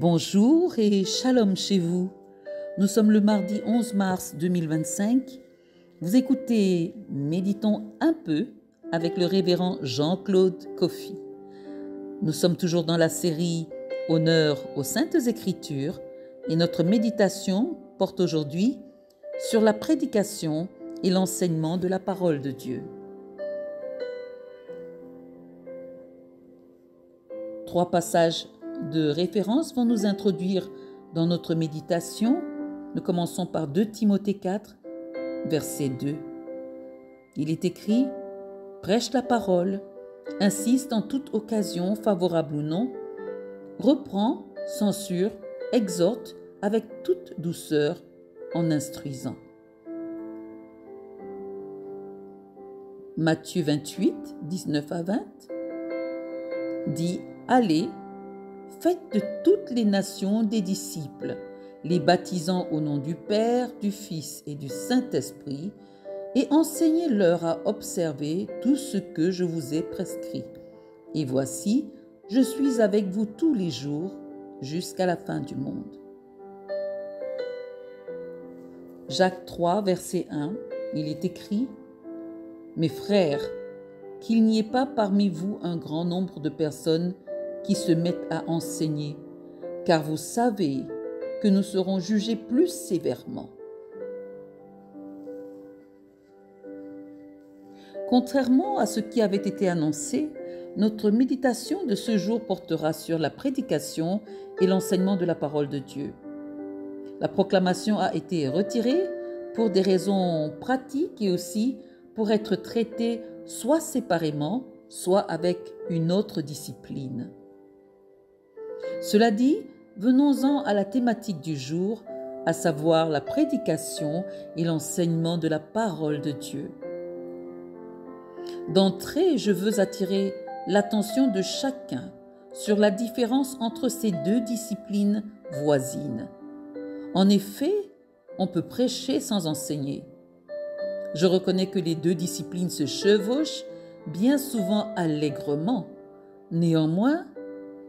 Bonjour et shalom chez vous. Nous sommes le mardi 11 mars 2025. Vous écoutez Méditons un peu avec le révérend Jean-Claude Koffi. Nous sommes toujours dans la série Honneur aux Saintes Écritures et notre méditation porte aujourd'hui sur la prédication et l'enseignement de la parole de Dieu. 3 passages de référence vont nous introduire dans notre méditation. Nous commençons par 2 Timothée 4, verset 2. Il est écrit « Prêche la parole, insiste en toute occasion, favorable ou non, reprend, censure, exhorte avec toute douceur en instruisant. » Matthieu 28, 19 à 20 dit « Allez, faites de toutes les nations des disciples, les baptisant au nom du Père, du Fils et du Saint-Esprit, et enseignez-leur à observer tout ce que je vous ai prescrit. Et voici, je suis avec vous tous les jours jusqu'à la fin du monde. » Jacques 3, verset 1, il est écrit « Mes frères, qu'il n'y ait pas parmi vous un grand nombre de personnes qui se mettent à enseigner, car vous savez que nous serons jugés plus sévèrement. » Contrairement à ce qui avait été annoncé, notre méditation de ce jour portera sur la prédication et l'enseignement de la parole de Dieu. La proclamation a été retirée pour des raisons pratiques et aussi pour être traitée soit séparément, soit avec une autre discipline. Cela dit, venons-en à la thématique du jour, à savoir la prédication et l'enseignement de la parole de Dieu. D'entrée, je veux attirer l'attention de chacun sur la différence entre ces deux disciplines voisines. En effet, on peut prêcher sans enseigner. Je reconnais que les deux disciplines se chevauchent bien souvent allègrement. Néanmoins,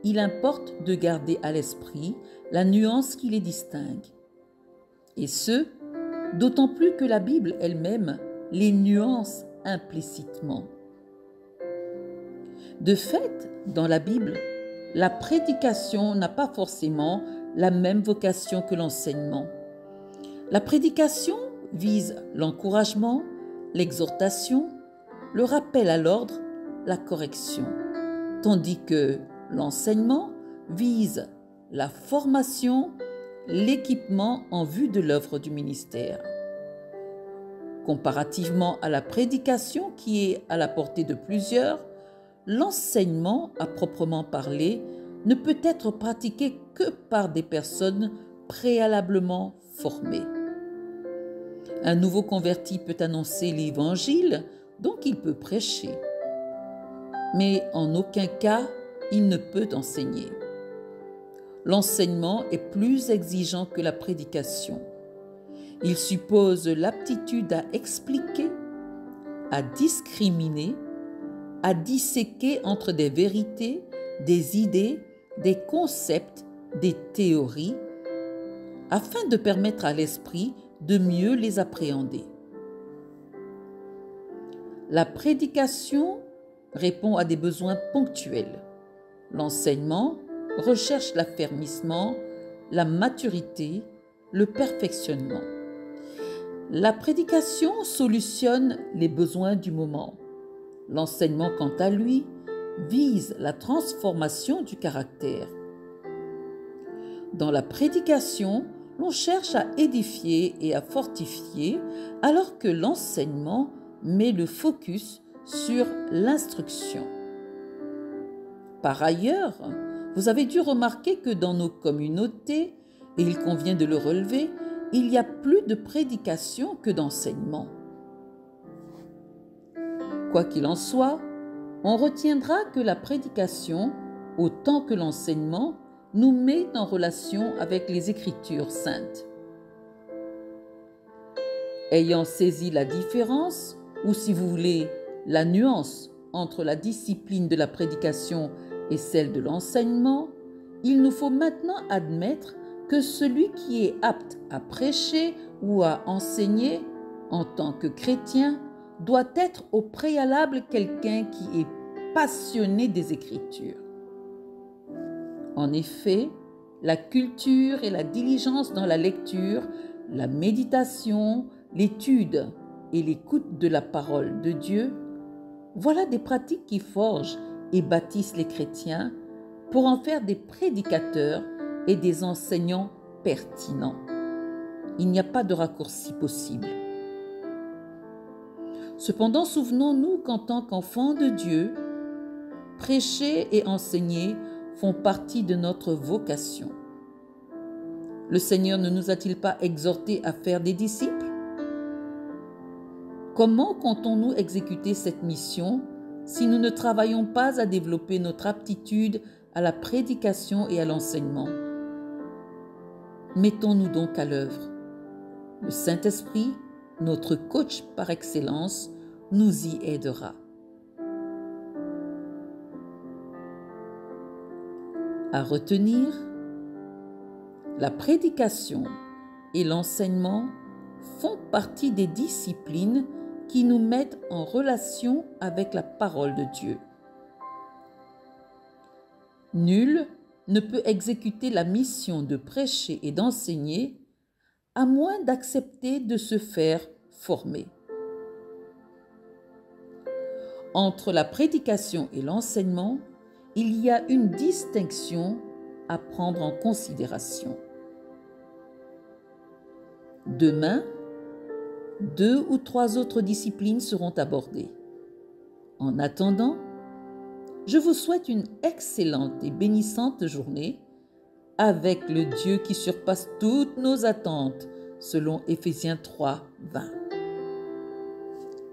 il importe de garder à l'esprit la nuance qui les distingue. Et ce, d'autant plus que la Bible elle-même les nuance implicitement. De fait, dans la Bible, la prédication n'a pas forcément la même vocation que l'enseignement. La prédication vise l'encouragement, l'exhortation, le rappel à l'ordre, la correction, tandis que l'enseignement vise la formation, l'équipement en vue de l'œuvre du ministère. Comparativement à la prédication qui est à la portée de plusieurs, l'enseignement à proprement parler ne peut être pratiqué que par des personnes préalablement formées. Un nouveau converti peut annoncer l'Évangile, donc il peut prêcher. Mais en aucun cas, il ne peut enseigner. L'enseignement est plus exigeant que la prédication. Il suppose l'aptitude à expliquer, à discriminer, à disséquer entre des vérités, des idées, des concepts, des théories, afin de permettre à l'esprit de mieux les appréhender. La prédication répond à des besoins ponctuels. L'enseignement recherche l'affermissement, la maturité, le perfectionnement. La prédication solutionne les besoins du moment. L'enseignement, quant à lui, vise la transformation du caractère. Dans la prédication, l'on cherche à édifier et à fortifier, alors que l'enseignement met le focus sur l'instruction. Par ailleurs, vous avez dû remarquer que dans nos communautés, et il convient de le relever, il y a plus de prédication que d'enseignement. Quoi qu'il en soit, on retiendra que la prédication, autant que l'enseignement, nous met en relation avec les Écritures saintes. Ayant saisi la différence, ou si vous voulez, la nuance entre la discipline de la prédication et celle de l'enseignement, il nous faut maintenant admettre que celui qui est apte à prêcher ou à enseigner en tant que chrétien doit être au préalable quelqu'un qui est passionné des Écritures. En effet, la culture et la diligence dans la lecture, la méditation, l'étude et l'écoute de la parole de Dieu, voilà des pratiques qui forgent et bâtissent les chrétiens pour en faire des prédicateurs et des enseignants pertinents. Il n'y a pas de raccourci possible. Cependant, souvenons-nous qu'en tant qu'enfants de Dieu, prêcher et enseigner font partie de notre vocation. Le Seigneur ne nous a-t-il pas exhortés à faire des disciples? Comment comptons-nous exécuter cette mission si nous ne travaillons pas à développer notre aptitude à la prédication et à l'enseignement? Mettons-nous donc à l'œuvre. Le Saint-Esprit, notre coach par excellence, nous y aidera. À retenir, la prédication et l'enseignement font partie des disciplines qui nous mettent en relation avec la parole de Dieu. Nul ne peut exécuter la mission de prêcher et d'enseigner à moins d'accepter de se faire former. Entre la prédication et l'enseignement, il y a une distinction à prendre en considération. Demain, 2 ou 3 autres disciplines seront abordées. En attendant, je vous souhaite une excellente et bénissante journée avec le Dieu qui surpasse toutes nos attentes, selon Éphésiens 3, 20.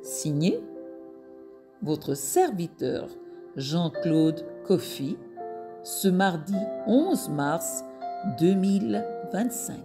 Signé, votre serviteur Jean-Claude Coffy, ce mardi 11 mars 2025.